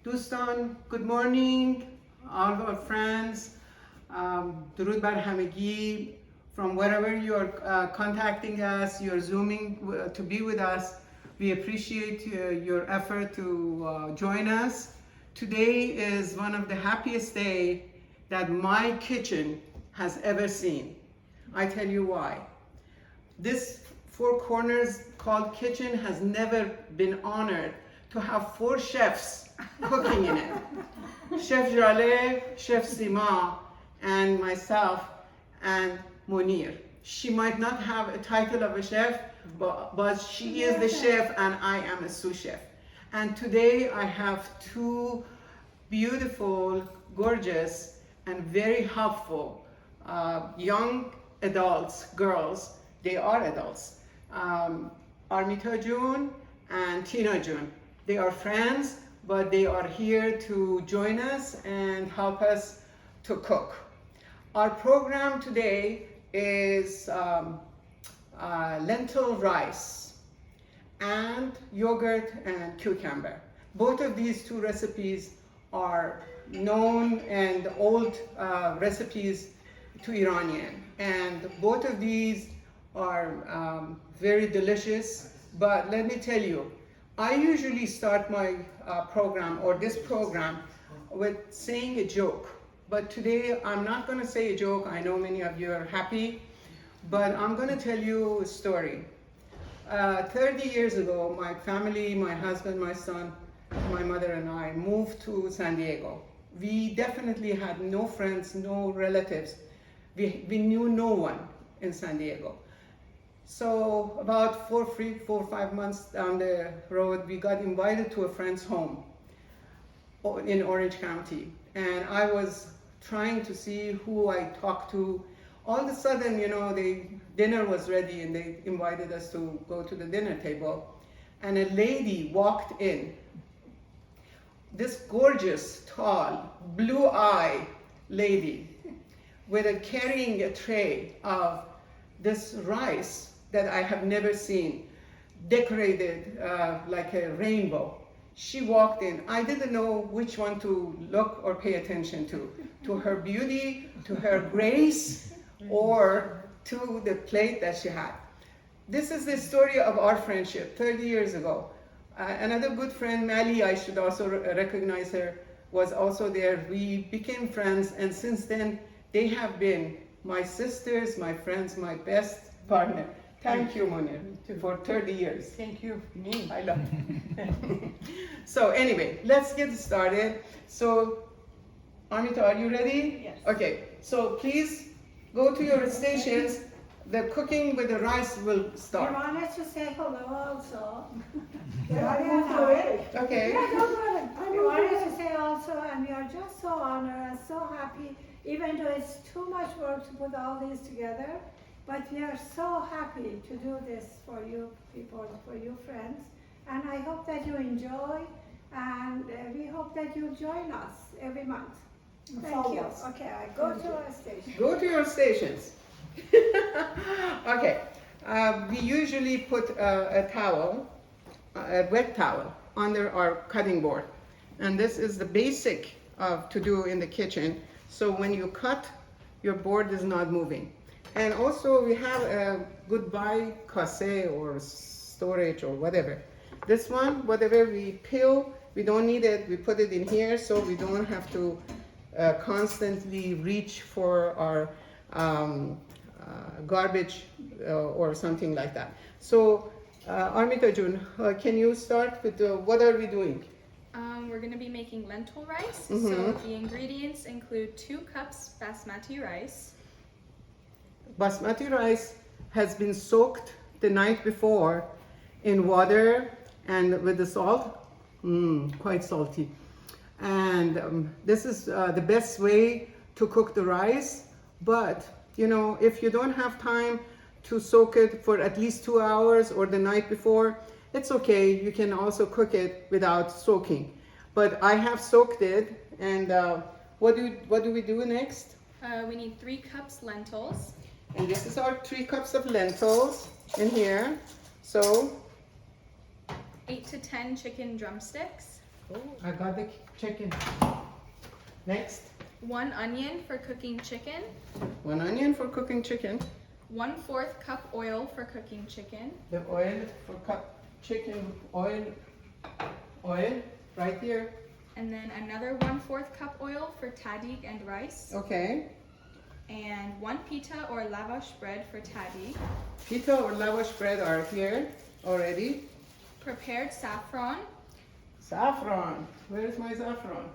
دوستان, good morning, all our friends. درود بر همگی. From wherever you are contacting us, you are zooming to be with us. We appreciate your effort to join us. Today is one of the happiest days that my kitchen has ever seen. I tell you why. This four corners called kitchen has never been honored to have 4 chefs cooking in it. Chef Jaleh, Chef Sima, and myself, and Munir. She might not have a title of a chef, but she is the chef and I am a sous chef. And today I have 2 beautiful, gorgeous, and very helpful young adults, girls. They are adults. Armita June and Tina June. They are friends, but they are here to join us and help us to cook. Our program today is lentil rice and yogurt and cucumber. Both of these 2 recipes are known and old recipes to Iranian, and both of these are very delicious. But let me tell you, I usually start my program or this program with saying a joke, but today I'm not going to say a joke. I know many of you are happy, but I'm going to tell you a story. 30 years ago, my family, my husband, my son, my mother and I moved to San Diego. We definitely had no friends, no relatives. We knew no one in San Diego. So about 4 or 5 months down the road, we got invited to a friend's home in Orange County. And I was trying to see who I talked to. All of a sudden, you know, the dinner was ready and they invited us to go to the dinner table. And a lady walked in. This gorgeous, tall, blue-eyed lady carrying a tray of this rice that I have never seen, decorated like a rainbow. She walked in. I didn't know which one to look or pay attention to her beauty, to her grace, or to the plate that she had. This is the story of our friendship 30 years ago. Another good friend, Mali, I should also recognize her, was also there. We became friends, and since then, they have been my sisters, my friends, my best partner. Thank you, Munir, for 30 years. Thank you, me. I love it. So anyway, let's get started. So, Amita, are you ready? Yes. Okay, so please go to your stations. The cooking with the rice will start. I wanted to say hello also. Okay. We wanted to say also, and we are just so honored and so happy, even though it's too much work to put all these together. But we are so happy to do this for you people, for you friends. And I hope that you enjoy, and we hope that you join us every month. Thank you. Okay, I go to our station. Go to your stations. Okay, we usually put a towel, a wet towel, under our cutting board. And this is the basic to do in the kitchen. So when you cut, your board is not moving. And also we have a goodbye casse or storage or whatever. This one, whatever we peel, we don't need it, we put it in here so we don't have to constantly reach for our garbage or something like that. So Armita June, can you start with what are we doing? We're going to be making lentil rice. Mm-hmm. So the ingredients include 2 cups basmati rice. Basmati rice has been soaked the night before in water and with the salt, quite salty. And this is the best way to cook the rice. But you know, if you don't have time to soak it for at least 2 hours or the night before, it's okay. You can also cook it without soaking. But I have soaked it, and what do we do next? We need 3 cups lentils. And this is our 3 cups of lentils in here. So 8 to 10 chicken drumsticks. I got the chicken. Next. 1 onion for cooking chicken. 1 onion for cooking chicken. 1/4 cup oil for cooking chicken. The oil for chicken oil right here. And then another 1/4 cup oil for tahdig and rice. Okay. And 1 pita or lavash bread for tahdig. Pita or lavash bread are here already. Prepared saffron. Saffron. Where is my saffron?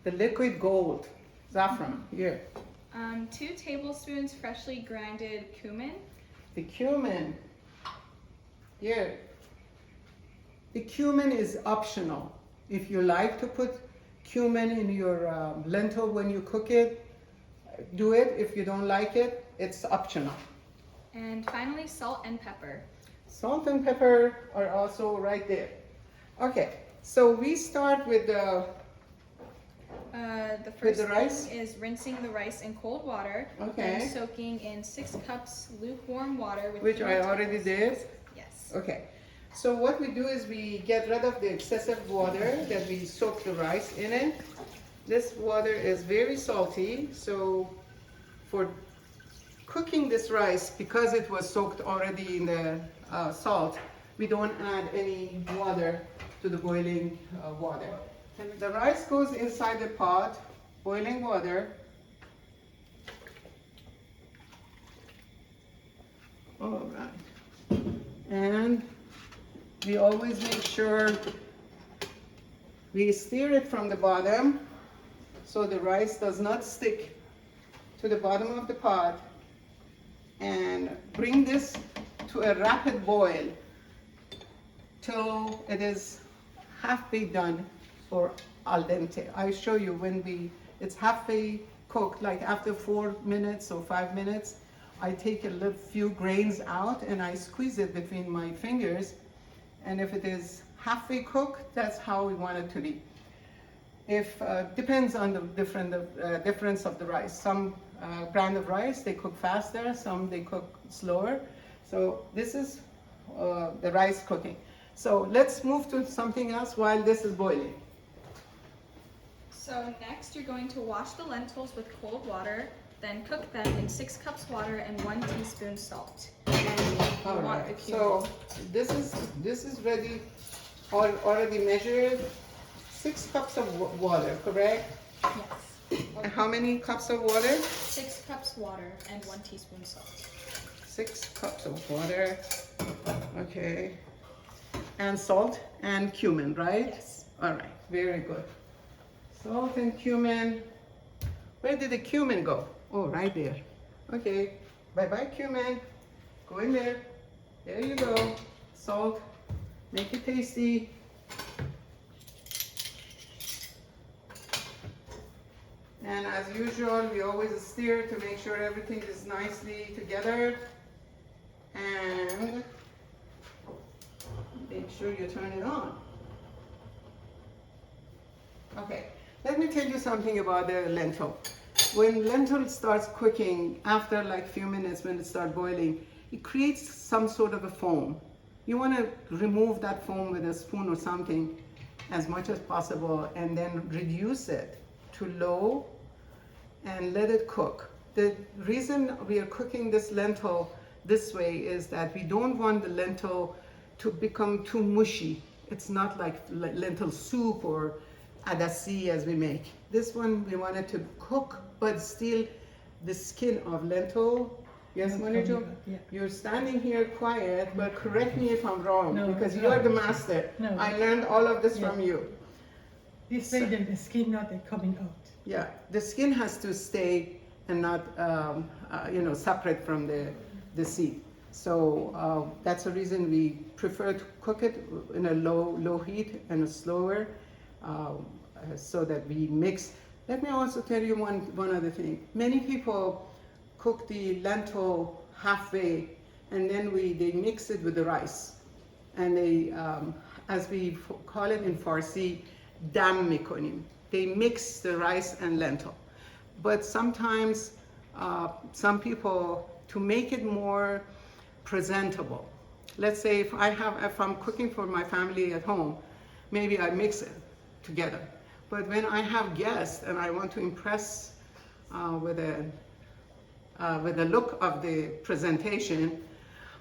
The liquid gold. Saffron. Here. 2 tablespoons freshly grinded cumin. The cumin. Here. The cumin is optional. If you like to put cumin in your lentil when you cook it, do it. If you don't like it, it's optional. And finally, salt and pepper. Salt and pepper are also right there. Okay, so we start with the First the rice? thing is rinsing the rice in cold water. Okay. And soaking in 6 cups lukewarm water with which 3 I already did. Yes. Okay, so what we do is we get rid of the excessive water that we soak the rice in it. This water is very salty, so for cooking this rice, because it was soaked already in the salt, we don't add any water to the boiling water. And the rice goes inside the pot, boiling water. All right. And we always make sure we stir it from the bottom so the rice does not stick to the bottom of the pot, and bring this to a rapid boil till it is halfway done or al dente. I show you when it's halfway cooked, like after 4 minutes or 5 minutes, I take a little few grains out and I squeeze it between my fingers, and if it is halfway cooked, that's how we want it to be. If depends on the difference of the rice. Some brand of rice, they cook faster, some they cook slower. So this is the rice cooking. So let's move to something else while this is boiling. So next you're going to wash the lentils with cold water, then cook them in 6 cups water and 1 teaspoon salt. All right, so this is ready, already measured. 6 cups of water, correct? Yes. And how many cups of water? 6 cups water and 1 teaspoon salt. 6 cups of water, okay. And salt and cumin, right? Yes. All right, very good. Salt and cumin. Where did the cumin go? Oh, right there. Okay, bye-bye cumin. Go in there. There you go. Salt, make it tasty. And as usual, we always stir to make sure everything is nicely together. And make sure you turn it on. Okay, let me tell you something about the lentil. When lentil starts cooking, after like few minutes when it starts boiling, it creates some sort of a foam. You want to remove that foam with a spoon or something as much as possible, and then reduce it to low and let it cook. The reason we are cooking this lentil this way is that we don't want the lentil to become too mushy. It's not like lentil soup or adasi as we make. This one we want it to cook, but still the skin of lentil. Yes, Monijo? Yeah. You're standing here quiet, but correct me if I'm wrong, No, because it's you're right. the master. No. I learned all of this Yeah. from you. This way the skin not coming out. Yeah, the skin has to stay and not, separate from the seed. So that's the reason we prefer to cook it in a low heat and a slower, so that we mix. Let me also tell you one other thing. Many people cook the lentil halfway, and then they mix it with the rice. And they, as we call it in Farsi, dam mikonim. They mix the rice and lentil. But sometimes some people, to make it more presentable, let's say if I'm cooking for my family at home, maybe I mix it together. But when I have guests and I want to impress with the look of the presentation,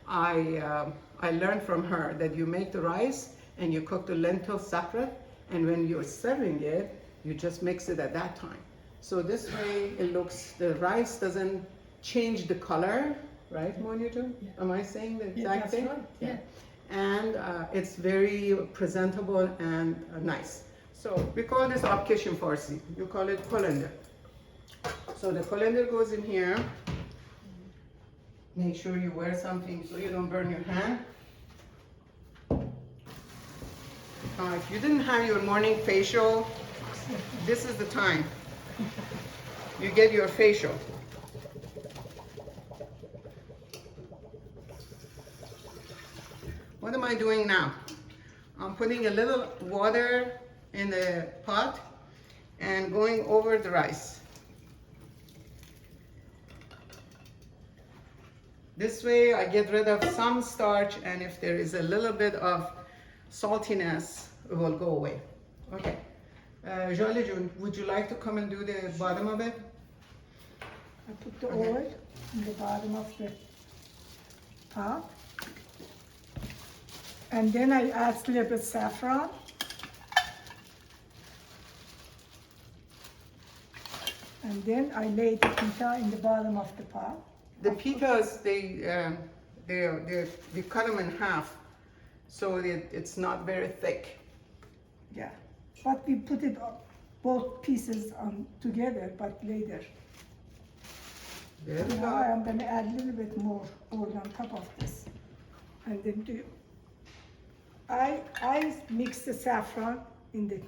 I learned from her that you make the rice and you cook the lentils separate, and when you're serving it, you just mix it at that time. So this way it looks, the rice doesn't change the color, right, Moniju? Yeah. Am I saying the exact thing? Right. Yeah. And it's very presentable and nice. So we call this abkesh in Farsi. You call it colander. So the colander goes in here. Make sure you wear something so you don't burn your hand. If you didn't have your morning facial, this is the time. You get your facial. What am I doing now? I'm putting a little water in the pot and going over the rice. This way I get rid of some starch, and if there is a little bit of saltiness, it will go away. Okay. Jaleh Jun, would you like to come and do the bottom of it? I put the oil in the bottom of the pot. And then I add a little bit saffron. And then I lay the pita in the bottom of the pot. The pitas, we cut them in half, so it's not very thick. Yeah, but we put it both pieces on together, but later. There we Now go. I'm going to add a little bit more oil on top of this, and then I mix the saffron in the.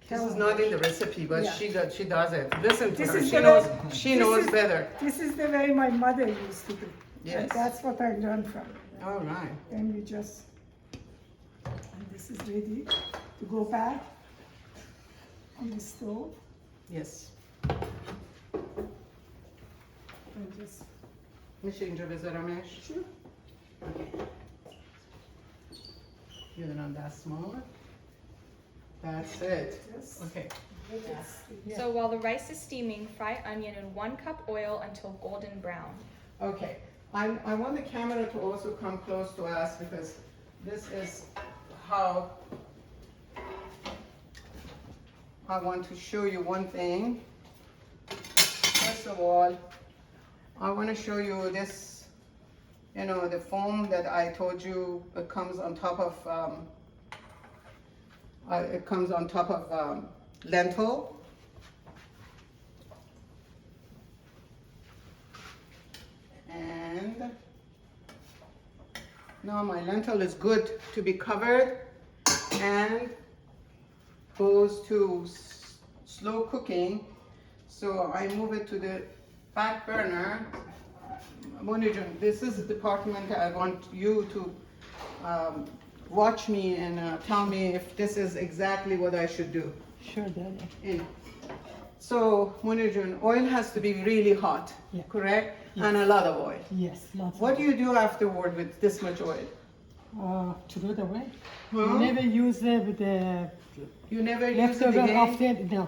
This is not in the recipe, but Yeah. she does it. Listen to This her. is She the knows. way- She this knows is- better. This is the way my mother used to do. Yes. And that's what I learned from. All right. Then we just, and this is ready to go back on the stove Yes. and just. میشه اینجا بذارمش؟ Sure. یه دونم دستمال. That's it. Yes. Okay. Yeah. So while the rice is steaming, fry onion in 1 cup oil until golden brown. Okay. I want the camera to also come close to us, because this is how I want to show you one thing. First of all, I want to show you this, the foam that I told you it comes on top of lentil. And now my lentil is good to be covered and goes to slow cooking. So I move it to the back burner. Monijun, this is the department I want you to watch me and tell me if this is exactly what I should do. Sure, Daddy. So, Monijun, oil has to be really hot, Yeah. correct? Yes. And a lot of oil. Yes, lots. What do you do afterward with this much oil? Throw it away. Huh? You never use the You never use it leftover again? after. No.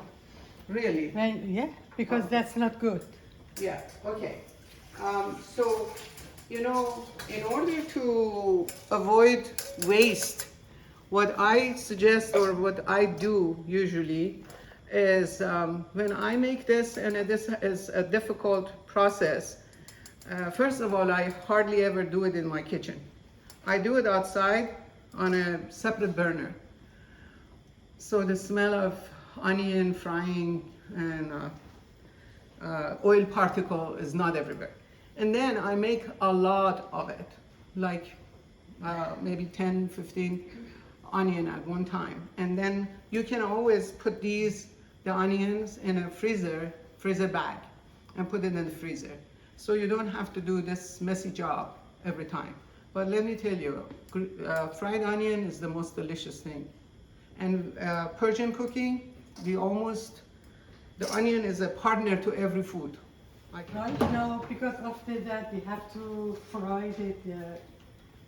Really? Yeah, because that's not good. Yeah, okay. So, in order to avoid waste, what I suggest or what I do usually is when I make this, and this is a difficult process, first of all, I hardly ever do it in my kitchen. I do it outside on a separate burner. So the smell of onion frying and oil particle is not everywhere. And then I make a lot of it, like maybe 10, 15 onion at one time. And then you can always put the onions in a freezer bag. and put it in the freezer. So you don't have to do this messy job every time. But let me tell you, fried onion is the most delicious thing. And Persian cooking, the onion is a partner to every food. Right? No, because after that we have to fry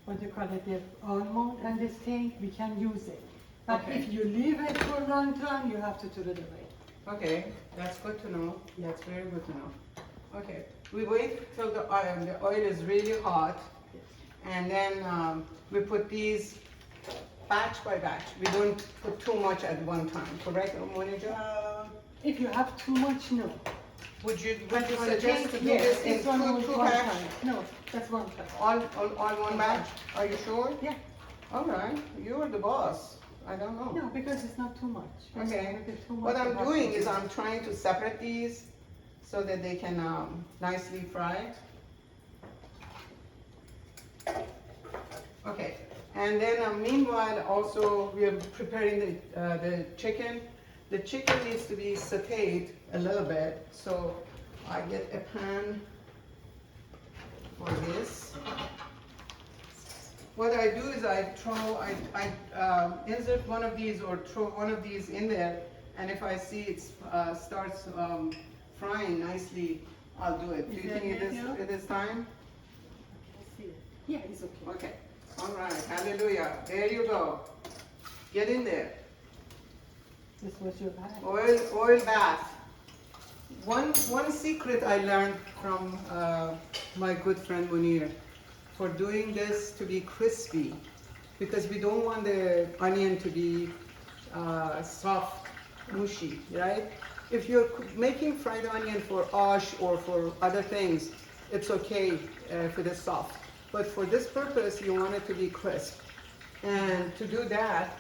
what do you call it, the almond and this thing, we can use it. But Okay. if you leave it for a long time, you have to throw it away. Okay, that's good to know. That's very good to know. Okay, we wait till the oil is really hot, and then we put these batch by batch. We don't put too much at one time, correct, Monija? If you have too much, no. Would you But I suggest think, to do yes, this in it's one two one batch? time. No, that's one time. All one batch? Are you sure? Yeah. All right, you're the boss. I don't know. No, because it's not too much. Okay. If it's too much, What you I'm have doing to is do- I'm trying to separate these so that they can nicely fry. Okay, and then meanwhile also we are preparing the chicken. The chicken needs to be sauteed a little bit, so I get a pan for this. What I do is I insert one of these or throw one of these in there, and if I see it starts frying nicely, I'll do it. Do you think it is time? Yeah, it's okay. Okay. All right. Hallelujah. There you go. Get in there. This was your bag. Oil bath. One secret I learned from my good friend Munir for doing this to be crispy, because we don't want the onion to be soft, mushy, right? If you're making fried onion for ash or for other things, it's okay if it is soft. But for this purpose, you want it to be crisp. And to do that,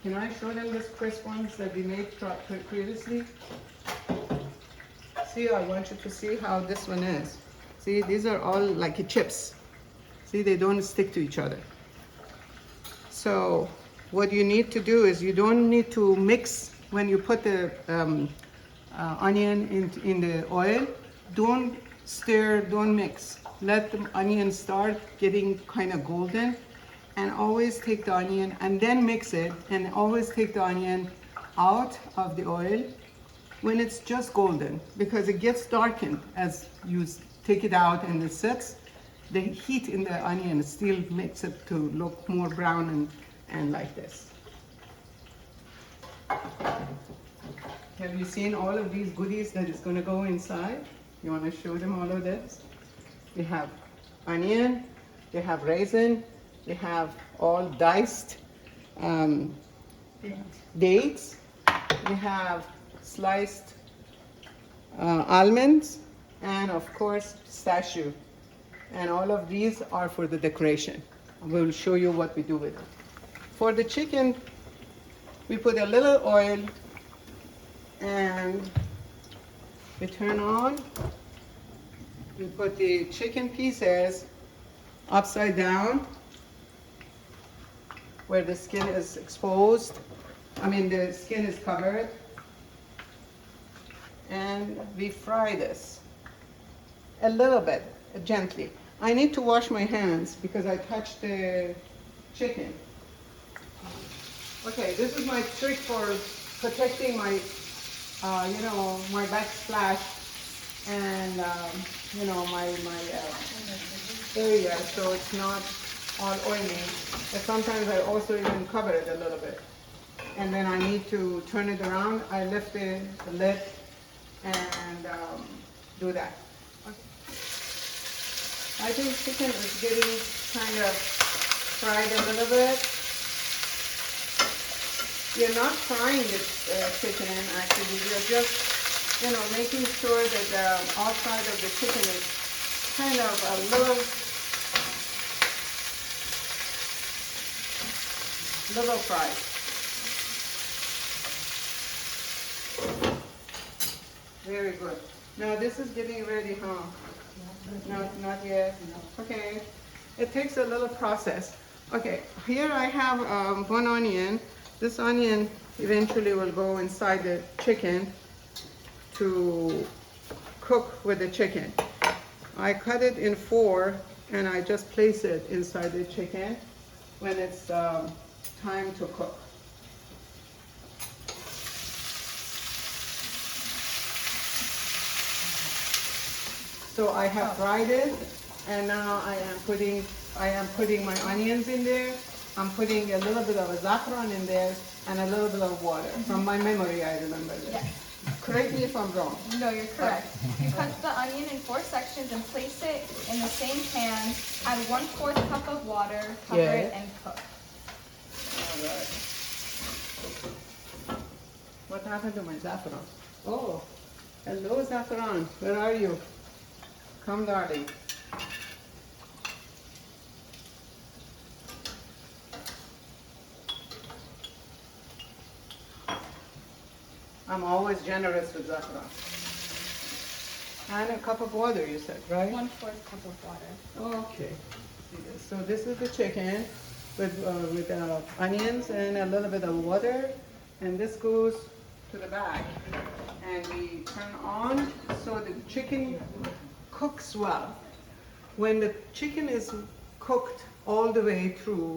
can I show them this crisp ones that we made previously? See, I want you to see how this one is. See, these are all like chips. See, they don't stick to each other. So what you need to do is you don't need to mix when you put the onion in the oil. Don't stir, don't mix. Let the onion start getting kind of golden, and always take the onion and then mix it, and always take the onion out of the oil when it's just golden, because it gets darkened as you take it out and it sits. The heat in the onion still makes it to look more brown and like this. Have you seen all of these goodies that is going to go inside? You want to show them all of this? We have onion, they have raisin, they have all diced dates, we have sliced almonds, and of course pistachio. And all of these are for the decoration. We'll show you what we do with it. For the chicken, we put a little oil and we turn on. We put the chicken pieces upside down where the skin is exposed. The skin is covered. And we fry this a little bit, gently. I need to wash my hands because I touched the chicken. Okay, this is my trick for protecting my, my backsplash and my area, so it's not all oily. But sometimes I also even cover it a little bit. And then I need to turn it around. I lift the lid and do that. Okay. I think chicken is getting kind of fried a little bit. We're not frying this chicken actually. We're just making sure that the outside of the chicken is kind of a little fried. Very good. Now this is getting ready, huh? No, not yet. Okay. It takes a little process. Okay, here I have one onion. This onion eventually will go inside the chicken to cook with the chicken. I cut it in 4 and I just place it inside the chicken when it's time to cook. So I have fried it, and now I am putting my onions in there. I'm putting a little bit of saffron in there and a little bit of water. From my memory, I remember this. Yes. Correct me if I'm wrong. No, you're correct. You cut the onion in 4 sections and place it in the same pan. Add 1/4 cup of water, cover it, and cook. All right. What happened to my saffron? Oh, hello, saffron. Where are you? Come, darling. I'm always generous with saffron. And a cup of water, you said, right? 1/4 cup of water. Okay. So this is the chicken with onions and a little bit of water, and this goes to the bag. And we turn on so the chicken cooks well. When the chicken is cooked all the way through,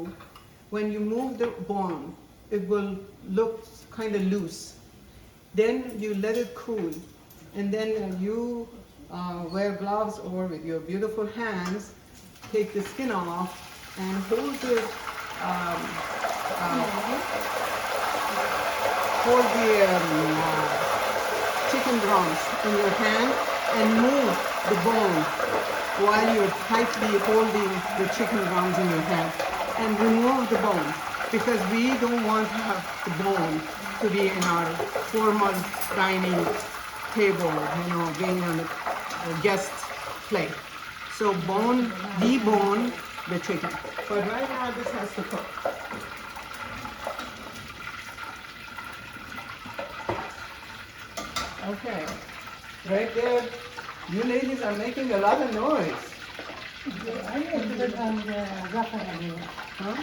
when you move the bone, it will look kind of loose. Then you let it cool, and then you wear gloves or with your beautiful hands, take the skin off and hold the chicken drums in your hand and move the bone while you're tightly holding the chicken drums in your hand, and remove the bone, because we don't want to have the bone to be in our formal dining table, being on the guest plate. So debone the chicken. But right now this has to cook. Okay, right there, you ladies are making a lot of noise. I need to put on the saffron. Huh?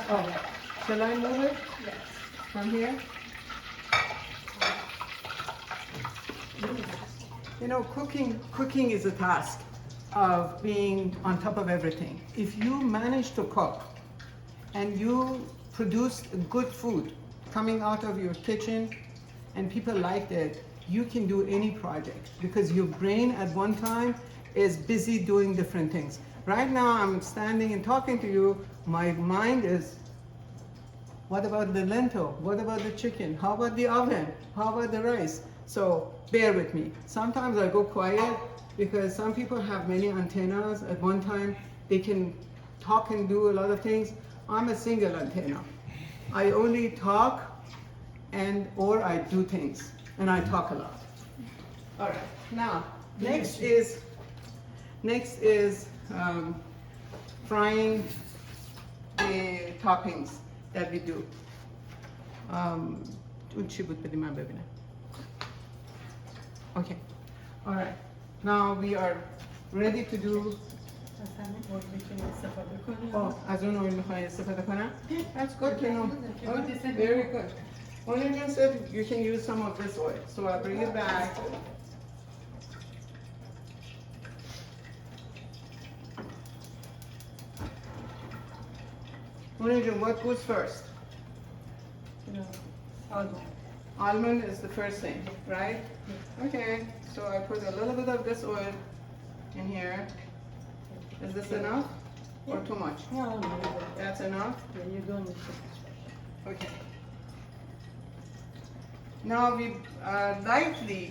Oh. Shall I move it? Yes. From here? Cooking is a task of being on top of everything. If you manage to cook and you produce good food coming out of your kitchen and people liked it, you can do any project because your brain at one time is busy doing different things. Right now I'm standing and talking to you, my mind is, what about the lentil? What about the chicken? How about the oven? How about the rice? So bear with me. Sometimes I go quiet because some people have many antennas at one time. They can talk and do a lot of things. I'm a single antenna. I only talk or I do things, and I talk a lot. All right, now next is frying the toppings that we do. Okay, all right. Now we are ready to do. Oh, از اون oil میخوای استفاده کنم? That's good to know. Oh, very good. Only just said you can use some of this oil, so I'll bring it back. What goes first? Almond is the first thing, right? Okay, so I put a little bit of this oil in here. Is this enough or too much? No. That's enough? Yeah, you're doing it. Okay. Now we lightly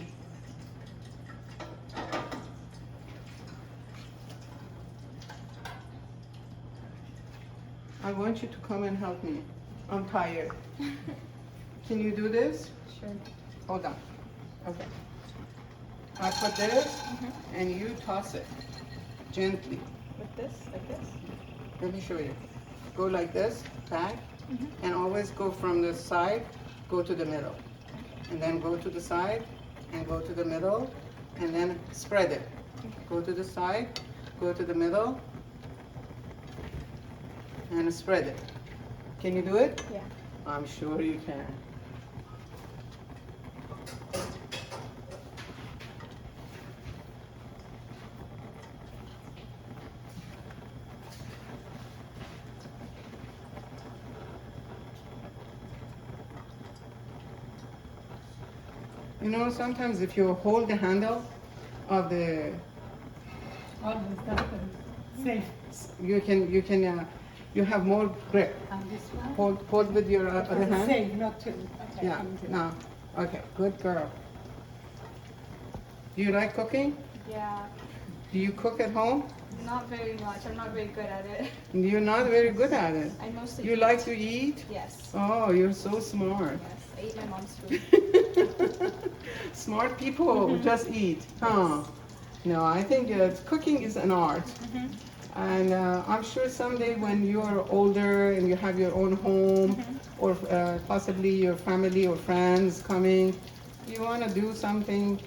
I want you to come and help me. I'm tired. Can you do this? Sure. Hold on. Okay. I put this and you toss it gently. With this, like this? Let me show you. Go like this, back, and always go from the side, go to the middle. And then go to the side, and go to the middle, and then spread it. Go to the side, go to the middle, and spread it. Can you do it? Yeah. I'm sure you can. You know, sometimes if you hold the handle of the, Always, that's good. Safe. you have more grip. And this one? Hold with your other hand. Safe, not to. Okay, Yeah, I'm good. no. Okay, good girl. Do you like cooking? Yeah, Do you cook at home? not very much. I'm not very good at it. You're not very good at it. I mostly You eat. like to eat? Yes. Oh, you're so smart. Yes, I eat my mom's food. Smart people just eat, huh? No, I think cooking is an art. And I'm sure someday when you're older and you have your own home, or possibly your family or friends coming, you want to do something,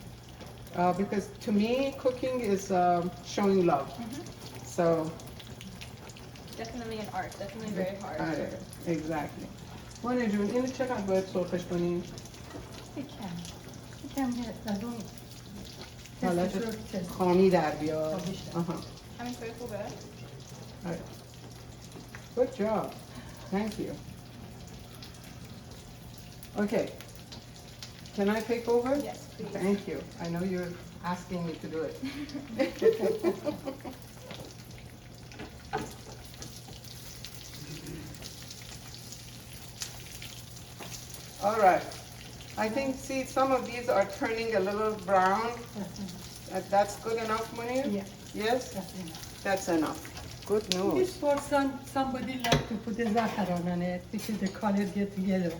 because to me, cooking is showing love. So, Definitely an art. Definitely very hard. exactly. مانه جون اینو چقدر باید سرخش کنیم؟ یکم از اون حالت تست. خامی در بیاد. بیشتر. آها. همین طوری خوبه؟ Right. Good job. Thank you. Okay. Can I take over? Yes, please. Thank you. I know you're asking me to do it. All right. I think, see, some of these are turning a little brown. That's good enough, Munir? Yeah. Yes? That's enough. That's enough. Good news. This for somebody like to put the za'atar on it because the color get together.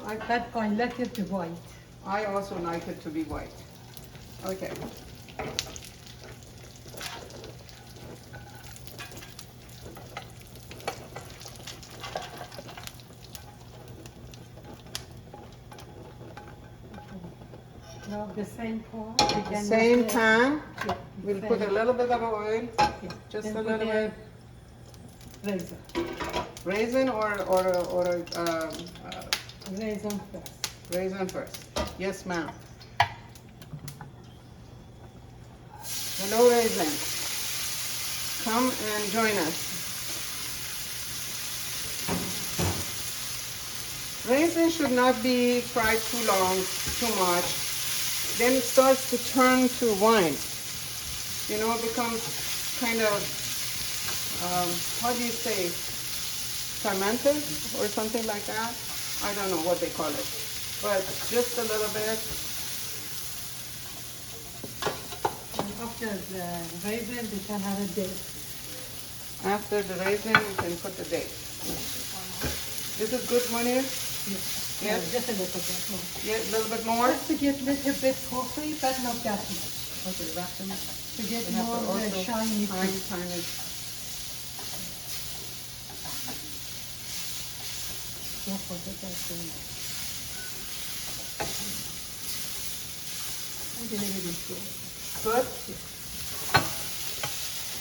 But I like it to white. I also like it to be white. Okay. Now the same pot. we can Same use the- pan. Yeah, We'll same. put a little bit of oil, Yeah. just Then a put little the bit. Raisin. Raisin or Raisin first. raisin first. Yes, ma'am. Hello, raisin. Come and join us. Raisin should not be fried too long, too much. Then it starts to turn to wine. You know, it becomes kind of, how do you say, fermented or something like that? I don't know what they call it. But just a little bit. And after the raisin, we can have a date. After the raisin, you can put the date. This is good, Munir? Yes? Just a little bit more. Yeah, a little bit more? Just to get a little bit puffy, but not that much. Okay, that's enough. To get We have more to also shiny time fruit. it. Don't forget that thing. And then it is good. Good?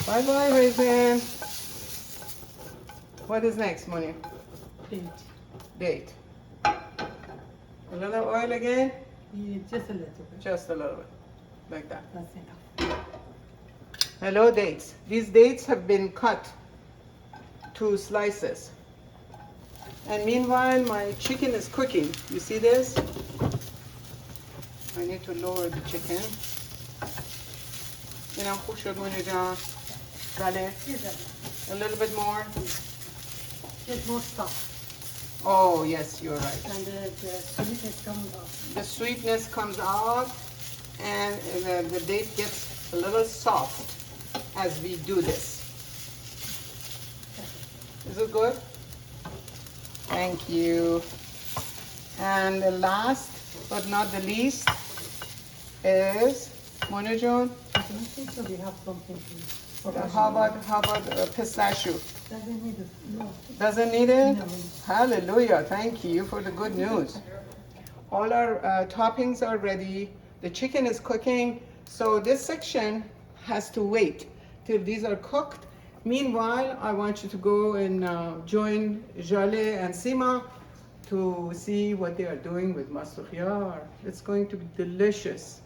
Bye-bye, raisin. What is next, Munir? Date. Date. A little oil again? Yeah, just a little bit. Just a little bit. Like that. That's enough. Hello, dates. These dates have been cut to slices. And meanwhile, my chicken is cooking. You see this? I need to lower the chicken. اینم خوب شد منیر جان. ژاله. A little bit more. Get more soft. Oh, yes, you're right. And the sweetness comes off. The sweetness comes out and the date gets a little soft as we do this. Is it good? Thank you. And the last but not the least is Monojon. I don't think so. We have something to How about pistachio? Doesn't need it. No. Doesn't need it? No. Hallelujah. Thank you for the good news. All our toppings are ready. The chicken is cooking. So this section has to wait till these are cooked. Meanwhile, I want you to go and join Jaleh and Sima to see what they are doing with Masr Khiyar. It's going to be delicious.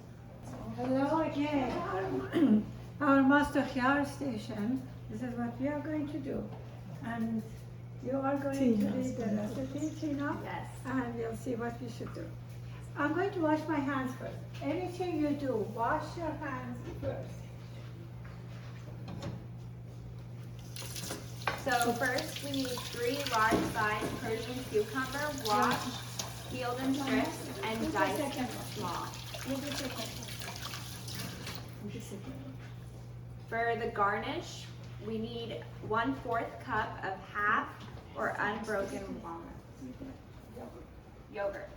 Hello again. Our Master Khiyar station. This is what we are going to do. And you are going to read the recipe, Tina? Yes. And we'll see what we should do. I'm going to wash my hands first. Anything you do, wash your hands first. So first we need 3 large-sized Persian cucumber, washed, peeled in strips, and diced small. For the garnish, we need 1/4 cup of half or unbroken walnuts. Yogurt.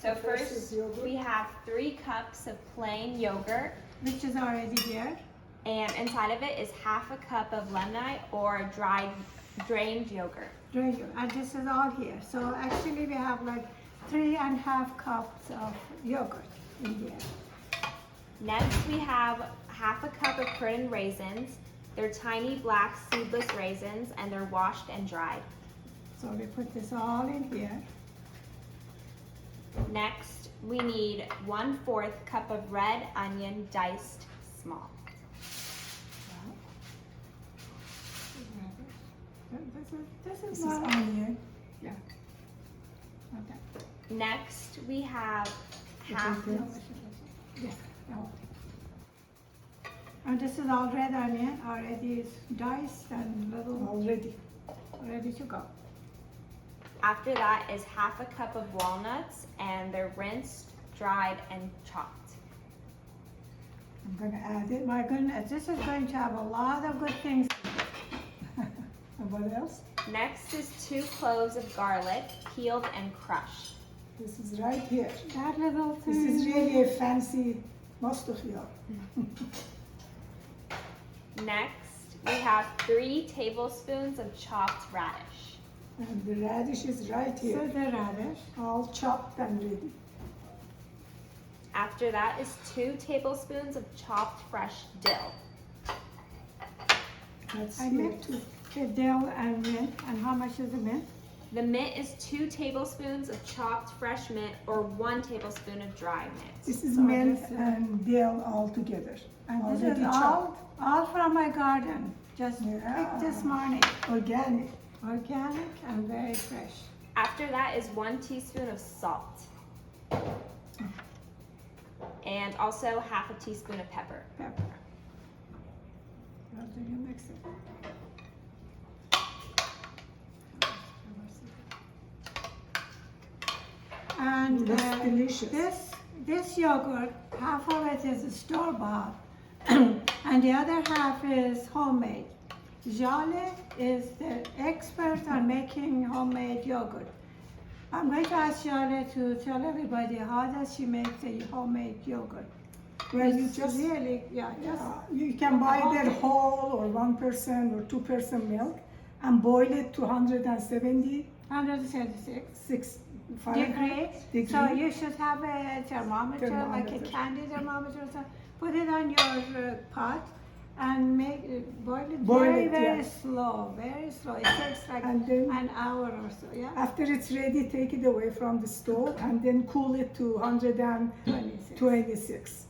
So first we have 3 cups of plain yogurt, Which is already here. and inside of it is half a cup of lemon or dried drained yogurt. And this is all here. So actually we have like 3.5 cups of yogurt in here. Next we have half a cup of curd raisins. They're tiny black seedless raisins and they're washed and dried. So we put this all in here. Next we need 1/4 cup of red onion diced small. This is This is not, onion. okay. Next we have half Yeah. No. And this is all red onion, already is diced and little Already. ready to go. After that is half a cup of walnuts and they're rinsed, dried, and chopped. I'm gonna add it. My goodness, this is going to have a lot of good things. And what else? Next is 2 cloves of garlic, peeled and crushed. This is right here. That little thing. This is really a fancy mustafia. Next, we have 3 tablespoons of chopped radish. And the radish is right So here. the radish. All chopped and ready. After that is 2 tablespoons of chopped fresh dill. That's I here meant too. the dill and mint. And how much is the mint? The mint is 2 tablespoons of chopped fresh mint or 1 tablespoon of dry mint. This is So mint this, and dill all together. And this Already is chopped. all from my garden. Just Yeah. picked this morning. Organic. Organic and very fresh. After that is 1 teaspoon of salt. And also half a teaspoon of pepper. Pepper. How do you mix it? And Looks delicious. this yogurt, half of it is store-bought, and the other half is homemade. Jaleh is the expert on making homemade yogurt. I'm going to ask Jaleh to tell everybody how does she make the homemade yogurt. Well, you It's just really, just you can buy their whole or 1% or 2% milk and boil it to 170 176 Fahrenheit degree. So you should have a thermometer, like a Thermometer. candy thermometer or something. Put it on your pot and boil it Boil very, it, very yeah. slow, very slow. It takes like And then- an hour or so, yeah? After it's ready, take it away from the stove and then cool it to 126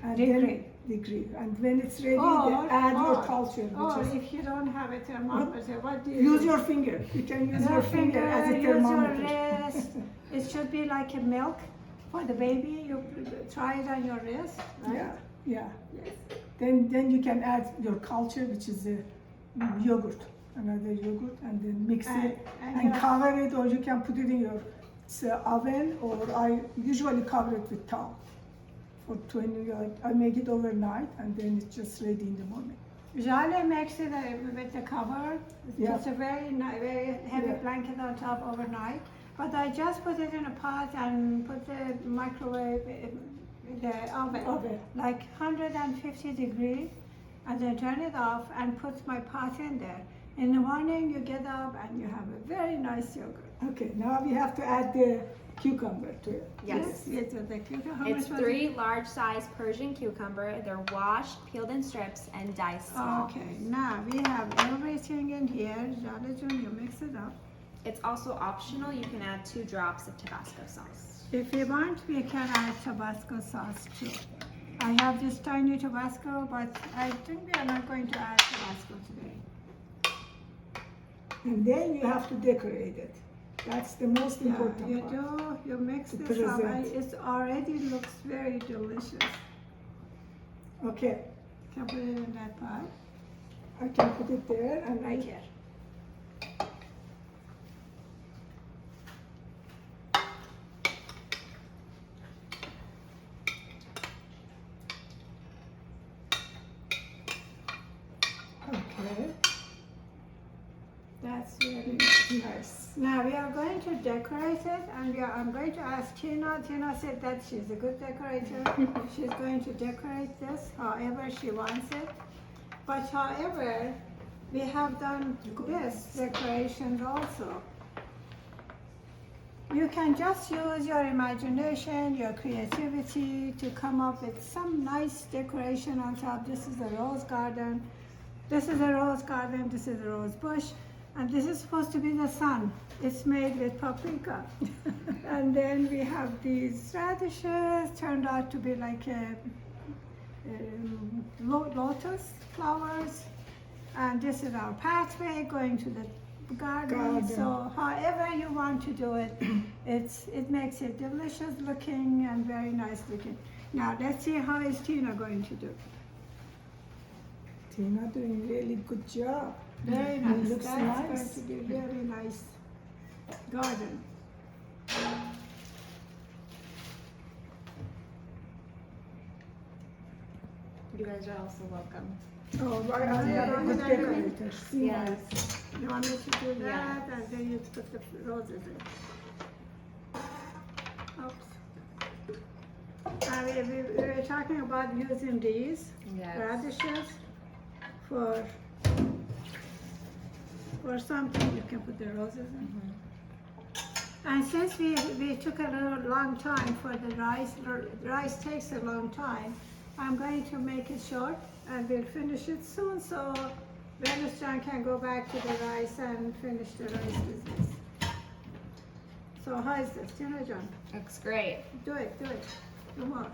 and Degree. degree. And when it's ready, Or- then add your or- culture, Or which is if you don't have a thermometer, what do you use do? your finger. You can use your finger as a use your thermometer. wrist. It should be like a milk for the baby. You try it on your wrist, right? Yeah, yeah. Yes. Then you can add your culture, which is a yogurt, another yogurt, and then mix it and you- cover it, or you can put it in your oven, or I usually cover it with towel for 20. I make it overnight, and then it's just ready in the morning. Jaleh makes it with the cover. Yeah. It's a very heavy Yeah. blanket on top overnight. But I just put it in a pot and put the microwave in the oven, Oven. like 150 degrees, and then turn it off and put my pot in there. In the morning you get up and you have a very nice yogurt. Okay, now we have to add the cucumber to it. Yes. Yes, the cucumber. How It's much was 3 it? large-sized Persian cucumber. They're washed, peeled in strips, and diced small. Okay, now we have everything in here. Jaleh, you mix it up. It's also optional. You can add 2 drops of Tabasco sauce. If you want, we can add Tabasco sauce too. I have this tiny Tabasco, but I think we are not going to add Tabasco today. And then you have to decorate it. That's the most important You part. you mix To this up, and present. it already looks very delicious. Okay, Can put it in that pot, I can put it there and right here. Okay, That's really nice. Now we are going to decorate it, and I'm going to ask Tina. Tina said that she's a good decorator. She's going to decorate this however she wants it. But however, we have done this decorations also. You can just use your imagination, your creativity to come up with some nice decoration on top. This is a rose garden. This is a rose garden. This is a rose bush. And this is supposed to be the sun. It's made with paprika. And then we have these radishes, turned out to be like lotus flowers. And this is our pathway going to the garden. So however you want to do it, it makes it delicious looking and very nice looking. Now let's see how is Tina going to do. Tina doing really good job. Very nice. Looks That's nice. going to be very nice garden. You guys are also welcome. Oh, I am a good decorator. See, Yes. You want me to do that, Yeah. and then you put the roses in. Oops. We were talking about using these Yes. radishes for something. You can put the roses in. And since we took a little long time for the rice takes a long time, I'm going to make it short and we'll finish it soon so Venus John can go back to the rice and finish the rice business. So how is this, Tina John? Looks great. Do it, do more.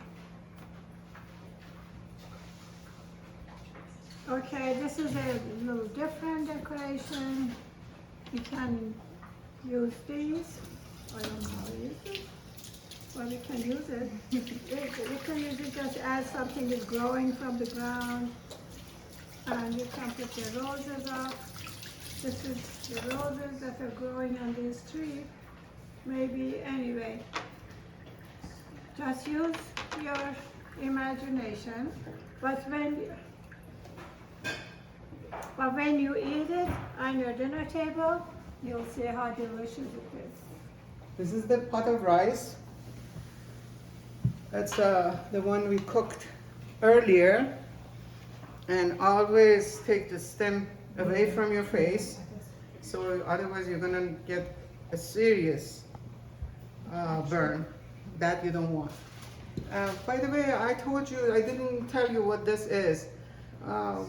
Okay, this is a little different decoration. You can use these. I don't know how to use it. Well, you can use it. You can use it just as something is growing from the ground. And you can put the roses up. This is the roses that are growing on this tree. Maybe, anyway. Just use your imagination. But when you eat it on your dinner table, you'll see how delicious it is. This is the pot of rice. That's the one we cooked earlier. And always take the stem away from your face, so otherwise you're gonna get a serious burn that you don't want. By the way, I told you, I didn't tell you what this is.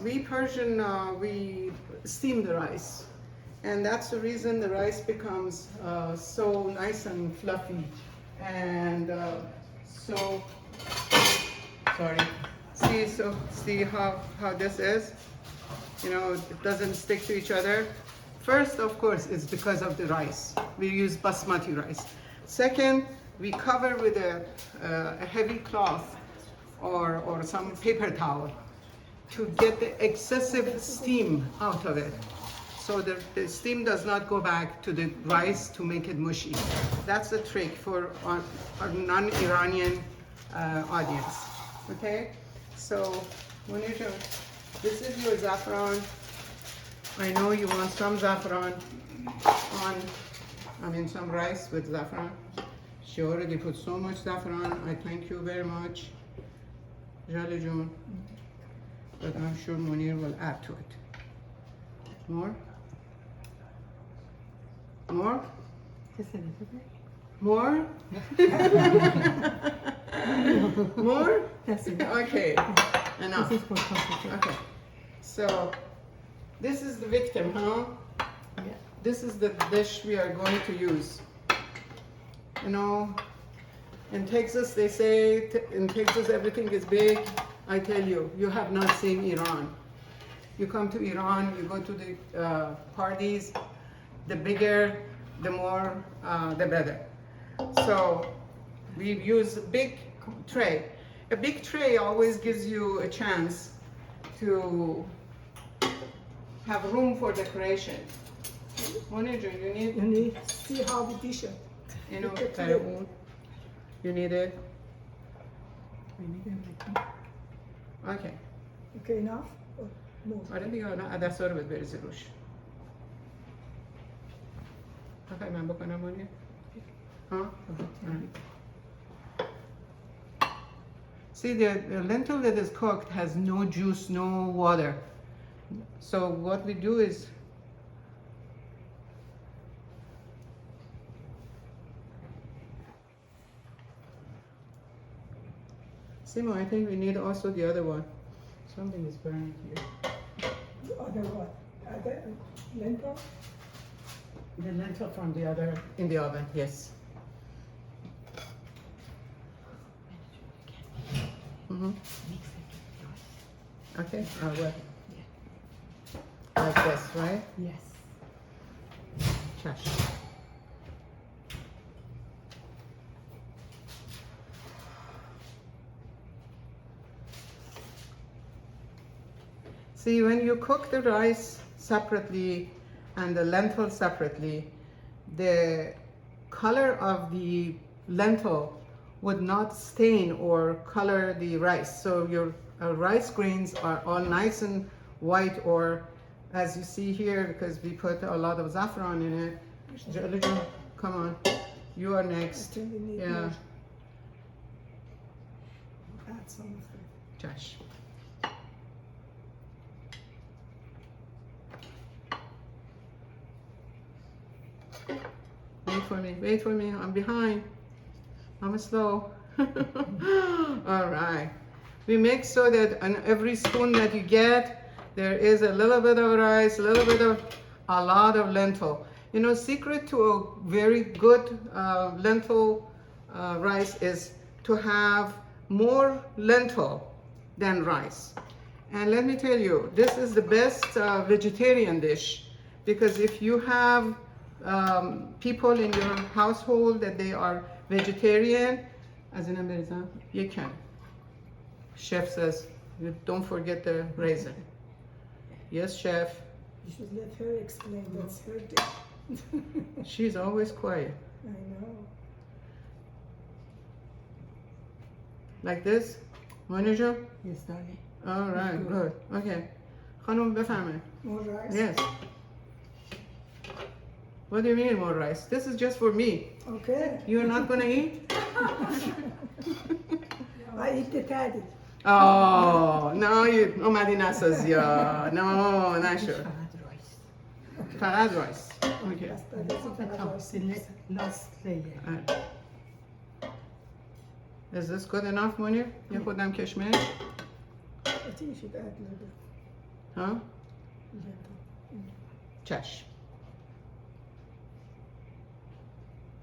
We Persian, we steam the rice. And that's the reason the rice becomes so nice and fluffy and so, sorry. See how this is? You know, it doesn't stick to each other. First, of course, is because of the rice. We use basmati rice. Second, we cover with a heavy cloth or some paper towel to get the excessive steam out of it. So the steam does not go back to the rice to make it mushy. That's the trick for our non-Iranian audience, okay? So when you do, this is your saffron. I know you want some saffron some rice with saffron. She already put so much saffron. I thank you very much, Jaleh June. But I'm sure Munir will add to it. More? More? More? More? Okay, enough. Okay, so this is the victim, huh? This is the dish we are going to use. You know, in Texas they say, in Texas everything is big. I tell you, you have not seen Iran. You come to Iran, you go to the parties, the bigger the more, the better. So we use a big tray. A big tray always gives you a chance to have room for decoration. Manager, you need, You need to see how we dish it. you know, With the tray. you need it. We need everything. Okay. Okay, enough? Or more? آره دیگه الان عدس‌ها رو بریزی روش. بخوای من بکنم مانی؟ ها؟ See, the lentil that is cooked has no juice, no water. So what we do is Sima, I think we need also the other one. Something is burning here. The other one? Other lentil? The lentil from the other in the oven, yes. Mm-hmm. Okay, I will. Like this, right? Yes. Chash. See, when you cook the rice separately and the lentil separately, the color of the lentil would not stain or color the rice. So your rice grains are all nice and white, or as you see here, because we put a lot of saffron in it. Jaleh, come on, you are I next. think we need Yeah, more. Add some of it. Josh. Wait for me, I'm behind. I'm slow. All right. We make so that on every spoon that you get, there is a little bit of rice, a lot of lentil. You know, secret to a very good lentil rice is to have more lentil than rice. And let me tell you, this is the best vegetarian dish, because if you have people in your household that they are vegetarian, as in America, you can. Chef says, don't forget the raisin. Yes, chef. You should let her explain. That's her dish. She's always quiet. I know. Like this? Manager? Yes, darling. All right, good. Okay. خانم بفهمه. More rice? Yes. What do you mean more rice? This is just for me. Okay. You're not gonna eat? I eat the patty. Oh, no, you اومدی نسازی ها. No, نشد. فقط رایس. Okay. That doesn't have rice. The last layer. Alright. Is this good enough, Munir? یه خودم کشمش؟ I think you should add a little bit. Huh? Lentil. Chash.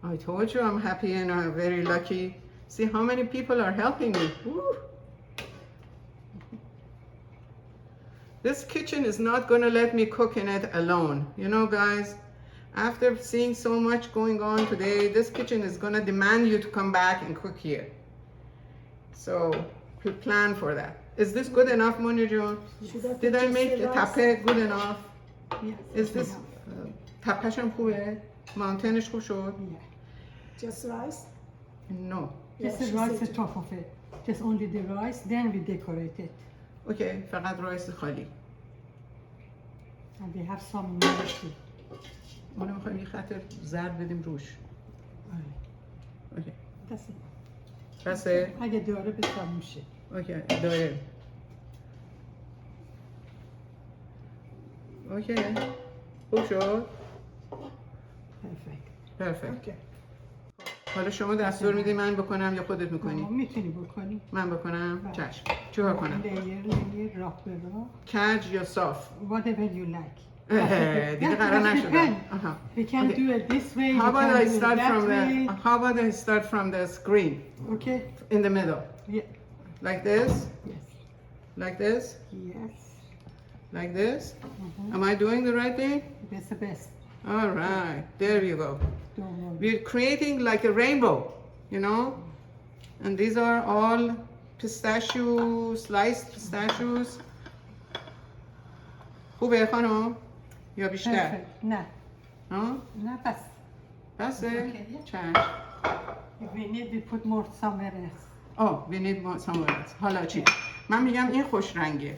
I told you I'm happy and I'm very lucky. See how many people are helping me. Woo. This kitchen is not going to let me cook in it alone. You know, guys, after seeing so much going on today, this kitchen is going to demand you to come back and cook here. So we plan for that. Is this good enough, Munir John? Did I make the tape good enough? Yes. Is this tapasham خوبه؟ Mountainish خوب شد? Yeah. Just rice? No. Just Yeah, the she rice said on top of it. Just only the rice, then we decorate it. Okay, فقط رایس خالی. And we have some milky. ما نمیخوایم یه خط زرد بدیم روش. اوکی. That's it. بسه؟ اگه داره بسیار میشه. اوکی، داره. اوکی. خوب شد؟ Perfect. پرفکت. Okay. حالا شما دستور میدی من بکنم یا خودت میکنی؟ میتونی بکنی. من بکنم؟ چشم. چیکار کنم؟ Layer, راه به راه. کج یا صاف؟ Whatever you like. دیگه قرار نشدم. We can do it this way. How we about can I do it start that from way. the? How about I start from the screen Okay. in the middle, Yeah. like this, Yes. like this, Yes. like this. Am I doing the right thing? That's the best. All right, there you go. Don't worry. We're creating like a rainbow, you know? And these are all pistachio, sliced pistachios. خوبه خانم؟ یا بیشتر؟ Perfect. نه ها؟ نه بس. بسه؟ Okay. چشم. If we need we put more somewhere else. آه we need more somewhere else. حالا چی؟ من میگم این خوش رنگه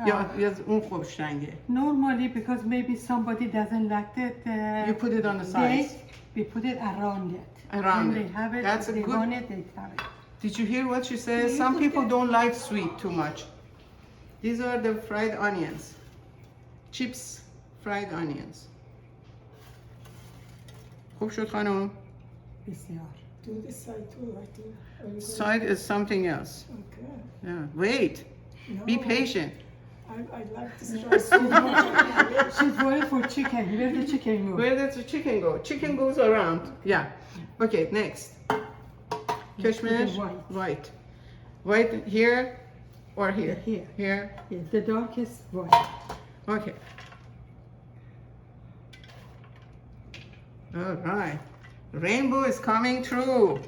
یا اون خوش رنگه. Normally because maybe somebody doesn't like that. You put it on the sides. We put it around it. Around When it. they have it, That's if a they good- want it, they have it. Did you hear what she said? Some people don't like sweet too much. These are the fried onions. Chips fried onions. خوب شد خانم. بسیار. Do this side too, I think. Or you go- Side is something else. Okay. Yeah. Wait. Be No, patient. I like this rice so much. She's going for chicken. Where's the chicken go? Where does the chicken go? Chicken goes around. Yeah. Okay, next. Kashmir. white. White. White here or here? Here. Here. Yes, the darkest white. Okay. All right. Rainbow is coming true.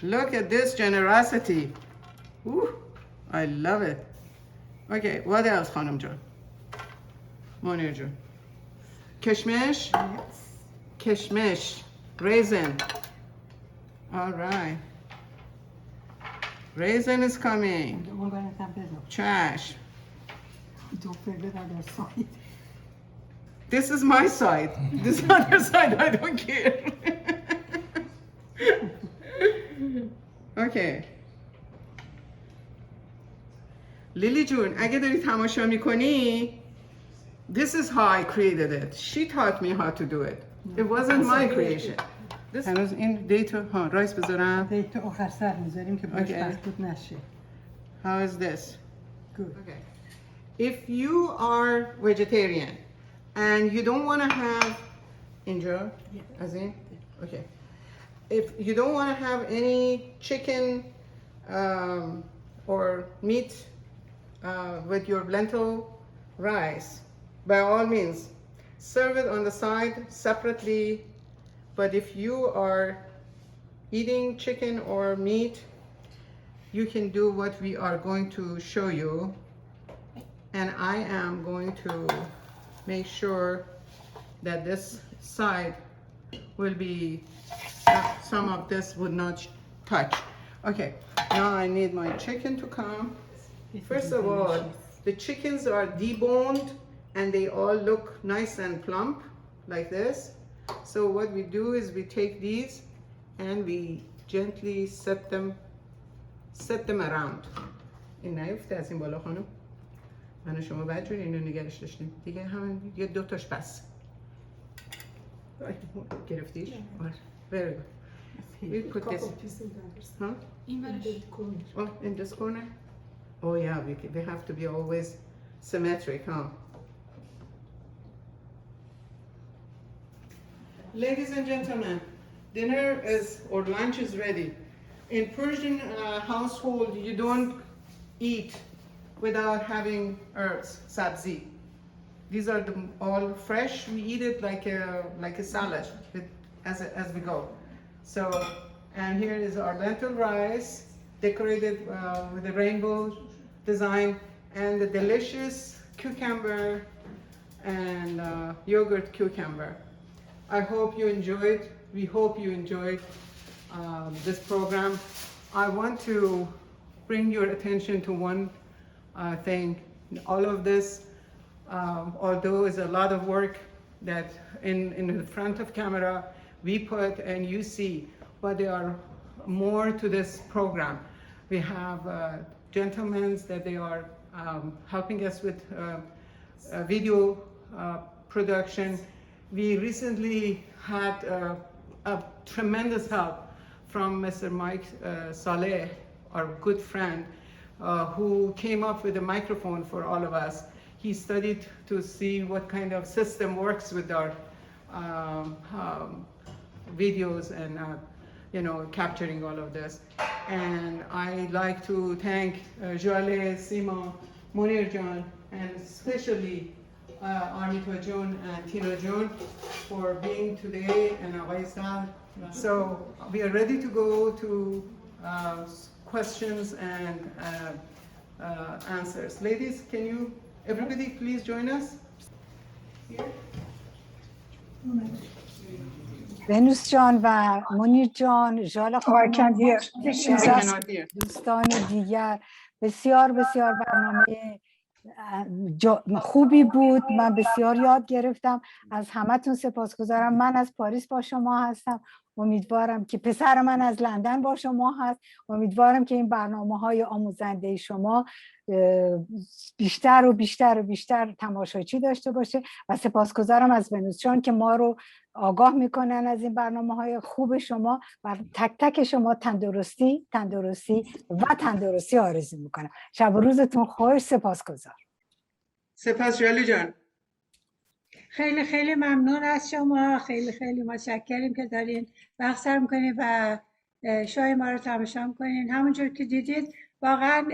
Look at this generosity. Ooh, I love it. Okay, what else, Khanum John? Monir John. Kashmish? Yes. Kashmish. Raisin. All right. Raisin is coming. اون براتم بذار. Trash. Don't forget other side. This is my side. This other side, I don't care. Okay. لیلی جون اگه داری تماشا میکنی this is how I created it. She taught me how to do it. It wasn't my creation. هنوز این دیتو ها رایس بذارم. دیت آخر سر میذاریم که باش Okay. مخلوط نشه. How is this? Good. Okay. If you are vegetarian and you don't want to have injera, as in, okay. If you don't want to have any chicken or meat with your lentil rice, by all means, serve it on the side separately. But if you are eating chicken or meat, you can do what we are going to show you. And I am going to make sure that this side will be, some of this would not touch. Okay, now I need my chicken to come. First of all, the chickens are deboned and they all look nice and plump like this. So what we do is we take these and we gently set them around. این نیفته از این بالا خانم. من و شما بدجوری اینو نگرش داشتیم. دیگه همین یه دو تاش بس. گرفتیش؟ Very good. We put this. Couple pieces on the other side. Huh? این برش. In the corner. Oh, in this corner? Oh yeah, we have to be always symmetric, huh? Ladies and gentlemen, dinner is, or lunch is ready. In Persian household, you don't eat without having herbs, sabzi. These are all fresh. We eat it like a salad as we go. So, and here is our lentil rice, decorated with a rainbow design, and the delicious cucumber and yogurt cucumber. I hope you enjoyed. We hope you enjoyed this program. I want to bring your attention to one thing. All of this, although is a lot of work that in the front of camera we put and you see, but there are more to this program. We have gentlemen that they are helping us with video production. We recently had a tremendous help from Mr. Mike Jaleh, our good friend, who came up with a microphone for all of us. He studied to see what kind of system works with our videos and you know, capturing all of this. And I'd like to thank Jaleh, Sima, Munir John, and especially Armita John and Tina John for being today and Awaisal. So we are ready to go to questions and answers. Ladies, can you, everybody please join us? ونوس جان و منیر جان، ژاله I خانم، can hear. I cannot hear. دوستان دیگر، بسیار بسیار برنامه خوبی بود. من بسیار یاد گرفتم. از همتون سپاسگزارم. من از پاریس با شما هستم. امیدوارم که پسر من از لندن با شما هست. امیدوارم که این برنامه‌های آموزنده شما بیشتر و بیشتر و بیشتر تماشاچی داشته باشه و سپاسگزارم از ونوس جان که ما رو آگاه میکنن از این برنامه‌های خوب شما و تک تک شما تندرستی و تندرستی آرزو میکنم. شب و روزتون خوش. سپاسگزار. سپاس ژاله جان. خیلی خیلی ممنون از شما. خیلی خیلی متشکریم که دارین وقت سر میکنین و شوی ما رو تماشا میکنین. همونجور که دیدید واقعا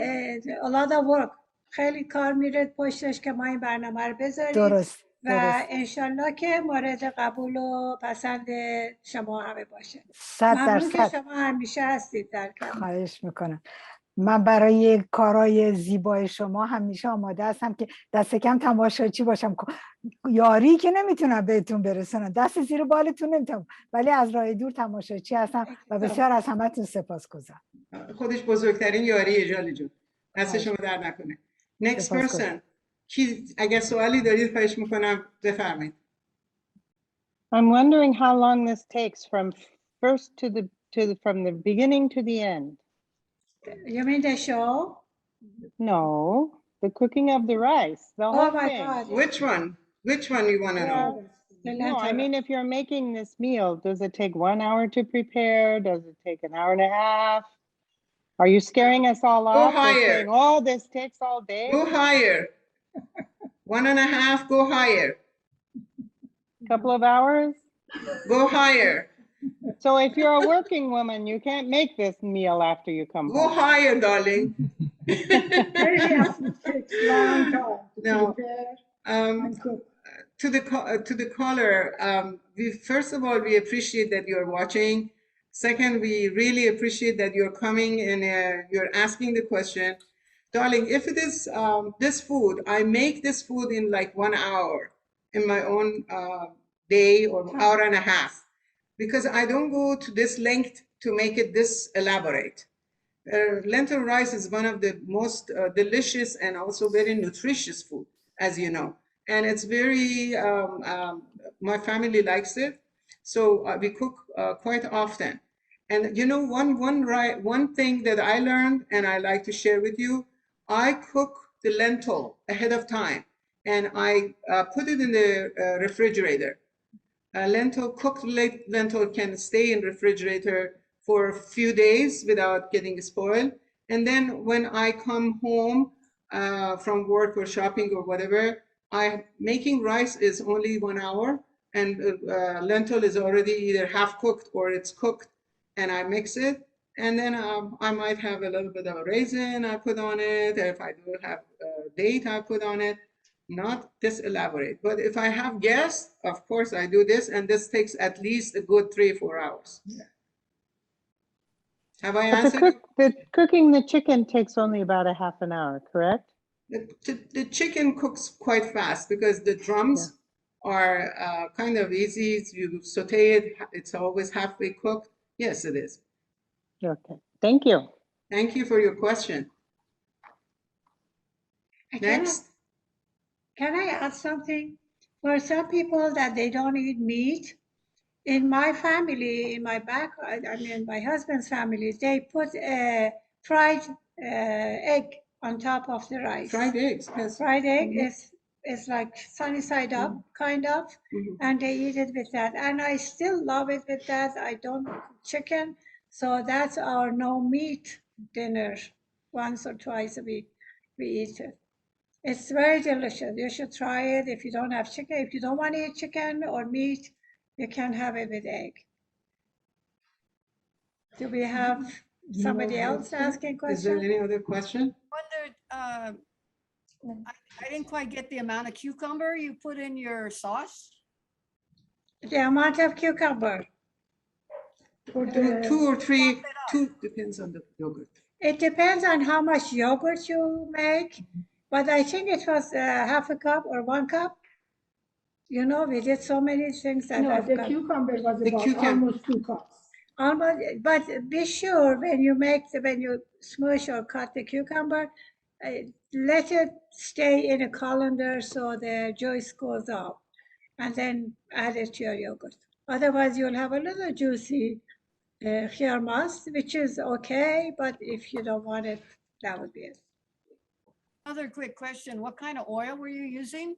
a lot of work، خیلی کار میره پشتش که ما این برنامه رو بذاریم. درست. و انشالله که مورد قبول و پسند شما همه باشه. 100%. ممنون که شما همیشه هستید در کنار. خواهش میکنم. من برای کارهای زیبای شما همیشه آماده هستم که دست کم تماشاچی باشم. یاری که نمیتونم بهتون برسونم، دست زیر بالتون نمیتونم، ولی از راه دور تماشاچی هستم و بسیار از همتون سپاسگزارم. خودش بزرگترین یاریه ژاله جون. دست شما در نکنه. Next person. کی اگر سوالی دارید خواهش میکنم بفرمایید. I'm wondering how long this takes from first to from the beginning to the end. You mean the show? No, the cooking of the rice, the whole Oh my thing. God. Which one? Which one you want to know? No, I mean, if you're making this meal, does it take 1 hour to prepare? Does it take an hour and a half? Are you scaring us all Go off? higher. Saying, oh, this takes all day? Go higher. 1.5, go higher. Couple of hours? Go higher. So if you're a working woman, you can't make this meal after you come Go home. higher, darling. No. To the caller, we first of all we appreciate that you're watching. Second, we really appreciate that you're coming and you're asking the question. Darling, if it is this food, I make this food in like 1 hour in my own day or hour and a half, because I don't go to this length to make it this elaborate. Lentil rice is one of the most delicious and also very nutritious food, as you know. And it's very, my family likes it. So we cook quite often. And you know, one thing that I learned and I like to share with you, I cook the lentil ahead of time and I put it in the refrigerator. Cooked lentil can stay in refrigerator for a few days without getting spoiled. And then when I come home from work or shopping or whatever, making rice is only 1 hour, and lentil is already either half cooked or it's cooked, and I mix it. And then I might have a little bit of a raisin I put on it. If I do have date I put on it. Not this elaborate, but if I have guests, of course I do this, and this takes at least a good 3-4 hours. Yeah. Have I answered? Cooking the chicken takes only about a half an hour, correct? The chicken cooks quite fast because the drums are kind of easy. You saute it, it's always halfway cooked. Yes, it is. Okay, thank you. Thank you for your question. Next. Can I add something? For some people that they don't eat meat, in my family, in my my husband's family, they put a fried egg on top of the rice. Fried eggs, yes. Fried egg is like sunny side up, kind of, and they eat it with that. And I still love it with that. I don't cook chicken, so that's our no meat dinner. Once or twice a week, we eat it. It's very delicious. You should try it if you don't have chicken. If you don't want to eat chicken or meat, you can have it with egg. Do we have somebody else asking questions? Is there any other question? Wondered, I didn't quite get the amount of cucumber you put in your sauce. The amount of cucumber. For the, 2 or 3, 2 depends on the yogurt. It depends on how much yogurt you make, but I think it was half a cup or 1 cup. You know, we did so many things that no, I've the got. cucumber was The about cucumber. almost 2 cups. Almost, but be sure when you when you smush or cut the cucumber, let it stay in a colander so the juice goes up, and then add it to your yogurt. Otherwise, you'll have a little juicy khiyar mast, which is okay, but if you don't want it, that would be it. Another quick question. What kind of oil were you using?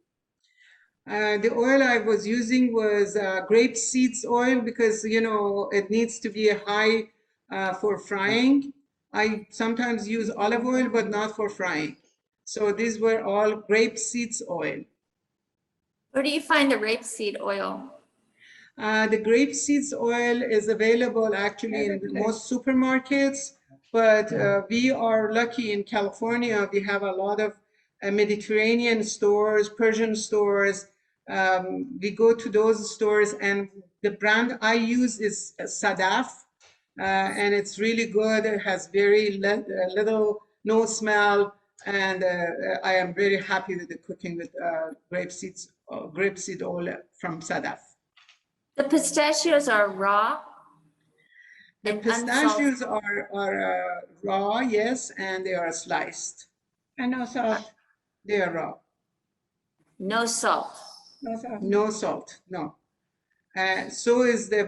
The oil I was using was grape seeds oil because, you know, it needs to be high for frying. I sometimes use olive oil, but not for frying. So these were all grape seeds oil. Where do you find the rapeseed oil? The grape seeds oil is available actually in most supermarkets, but we are lucky in California. We have a lot of Mediterranean stores, Persian stores. We go to those stores, and the brand I use is Sadaf, and it's really good. It has very little, no smell, and I am very happy with the cooking with grapeseed oil from Sadaf. The pistachios are raw. The and pistachios unsalted. are raw, yes, and they are sliced. And no salt. They are raw. No salt. No salt. No salt, no. So is the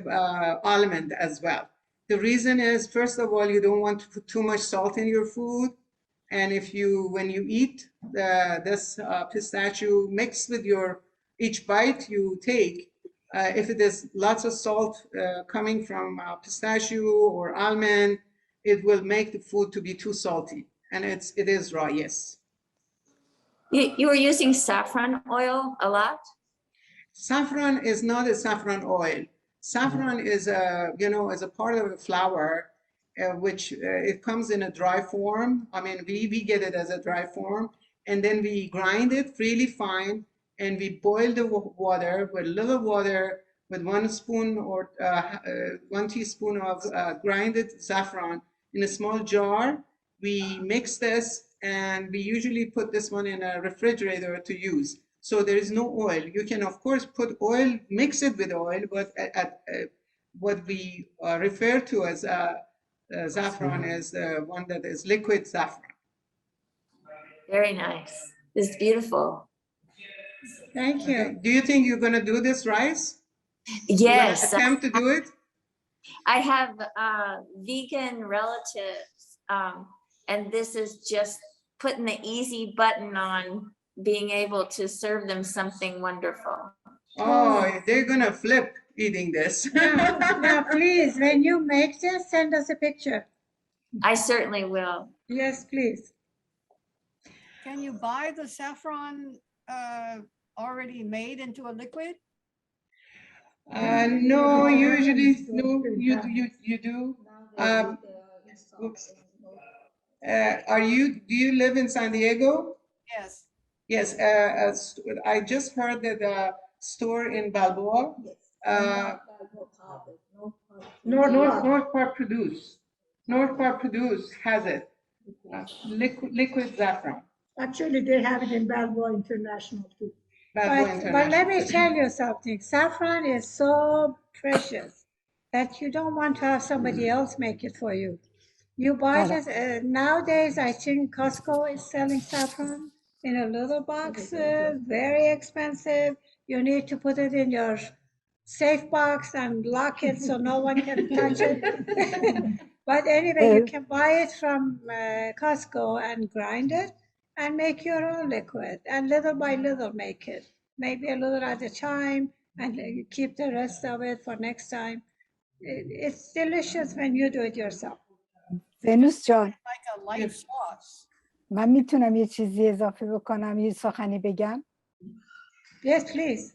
almond as well. The reason is, first of all, you don't want to put too much salt in your food. And if you, when you eat this pistachio mixed with your, each bite you take, if it is lots of salt coming from pistachio or almond, it will make the food to be too salty. And it is raw, yes. You were using saffron oil a lot? Saffron is not a saffron oil. Saffron is a, you know, is a part of the flour, which it comes in a dry form. I mean, we get it as a dry form, and then we grind it really fine, and we boil the water with little water, with 1 spoon or 1 teaspoon of grinded saffron in a small jar. We mix this, and we usually put this one in a refrigerator to use. So there is no oil. You can, of course, put oil, mix it with oil, but what we refer to as saffron is the one that is liquid saffron. Very nice. It's beautiful. Thank you. Okay. Do you think you're going to do this rice? Yes. Attempt to do it? I have vegan relatives, and this is just putting the easy button on being able to serve them something wonderful. Oh, they're going to flip eating this. Now, please, when you make this, send us a picture. I certainly will. Yes, please. Can you buy the saffron already made into a liquid? No, usually, no, you do. Oops. Do you live in San Diego? Yes. Yes, I just heard that the store in Balboa, North Park Produce has it, liquid saffron. Actually, they have it in Balboa International too. But let me tell you something. Saffron is so precious that you don't want to have somebody else make it for you. You buy this. Nowadays, I think Costco is selling saffron in a little box, very expensive. You need to put it in your safe box and lock it so no one can touch it. But anyway, you can buy it from Costco and grind it and make your own liquid, and little by little make it. Maybe a little at a time, and keep the rest of it for next time. It's delicious when you do it yourself. ونوس جان، Like a light sauce. من میتونم یه چیزی اضافه بکنم، یه سخنی بگم؟ Yes, please.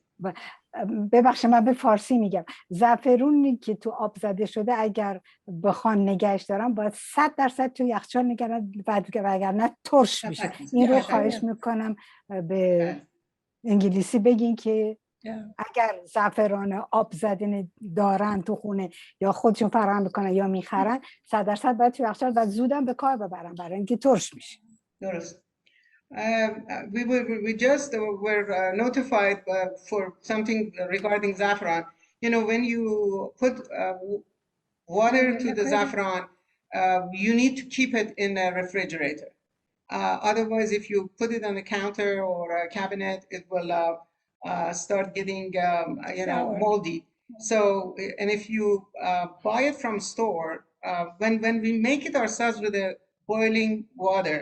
ببخشید من به فارسی میگم. زعفرونی که تو آب زده شده اگر بخوان نگهش دارن باید 100% تو یخچال نگرن، وگرنه ترش میشه. این رو خواهش میکنم به انگلیسی بگین که اگر زعفران آب زدن دارن تو خونه یا خودشون فراهم میکنن یا میخرن 100% باید تو یخچال و زودم به کار ببرن برای اینکه ترش میشه. درست. We just were notified for something regarding saffron. You know, when you put water to the saffron, you need to keep it in a refrigerator. Otherwise, if you put it on the counter or a cabinet, it will start getting, you know, moldy. So, and if you buy it from store, when we make it ourselves with the boiling water,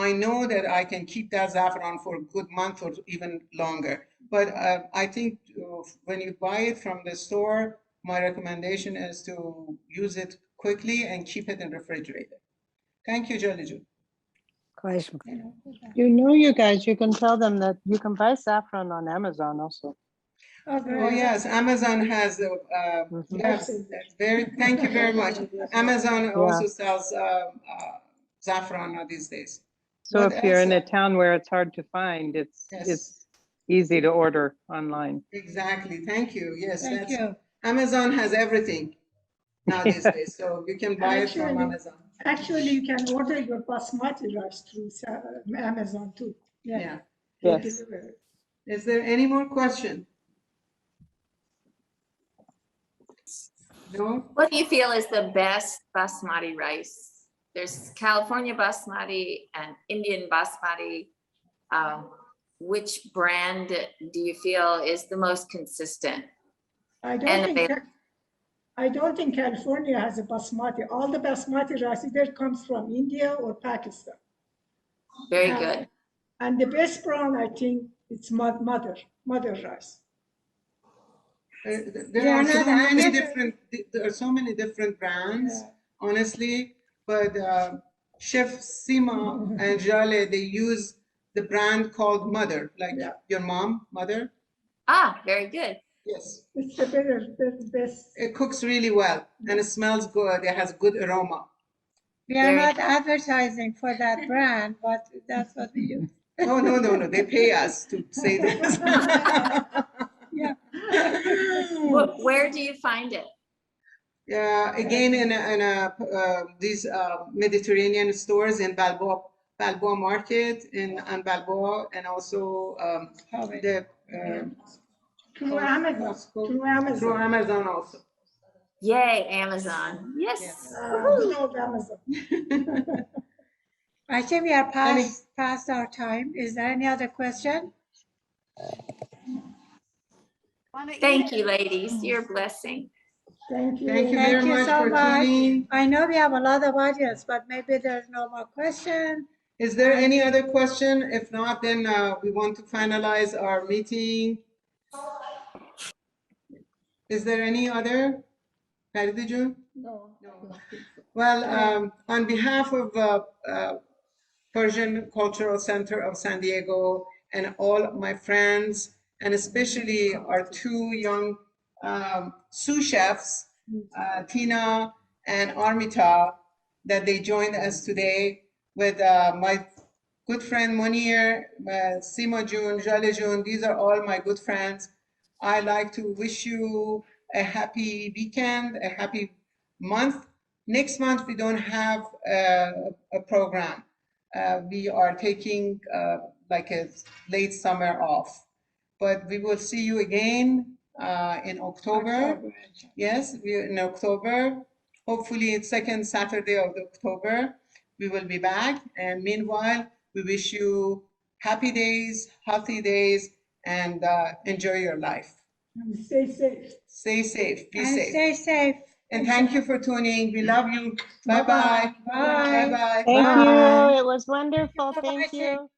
I know that I can keep that saffron for a good month or even longer. But I think when you buy it from the store, my recommendation is to use it quickly and keep it in refrigerator. Thank you, Jaleh. خواهش میکنم. You know, you guys, you can tell them that you can buy saffron on Amazon also. Oh yes, Amazon has. Yes, very. Thank you very much. Amazon also sells saffron these days. So if you're in a town where it's hard to find, it's easy to order online. Exactly. Thank you. Yes, Thank you. Amazon has everything now these days, so you can buy it from Amazon. Actually, you can order your basmati rice through Amazon too. Yeah. Yes. Is there any more question? No? What do you feel is the best basmati rice? There's California basmati and Indian basmati. Which brand do you feel is the most consistent? I don't think California has a basmati. All the basmati rice either comes from India or Pakistan. Very good. And the best brand, I think, it's mother rice. There are so many different brands, honestly, but Chef Sima and Jaleh, they use the brand called Mother, like your mom, Mother. Ah, very good. Yes. It's the best. It cooks really well and it smells good. It has good aroma. We are not advertising for that brand, but that's what we use. No. They pay us to say this. Yeah. Where do you find it? Again, in these Mediterranean stores in Balboa Market on Balboa, and also through Amazon. Through Amazon also. Yay, Amazon. Yes. Amazon. I think we are past our time. Is there any other question? Thank you, ladies. You're a blessing. Thank you. Thank you very much so for tuning. I know we have a lot of audience, but maybe there's no more question. Is there any other question? If not, then we want to finalize our meeting. Is there any other? No. Well, on behalf of Persian Cultural Center of San Diego and all my friends, and especially our two young sous chefs, Tina and Armita, that they joined us today with my good friend Munir, Sima June, Jaleh June. These are all my good friends. I'd like to wish you a happy weekend, a happy month. Next month, we don't have a program. We are taking like a late summer off, but we will see you again in October. Yes, in October. Hopefully, it's second Saturday of October. We will be back. And meanwhile, we wish you happy days, healthy days, and enjoy your life. And stay safe. Stay safe. Be safe. Stay safe. And thank you for tuning. We love you. Bye-bye. Bye. Bye-bye. Thank Bye. you. It was wonderful. Thank you.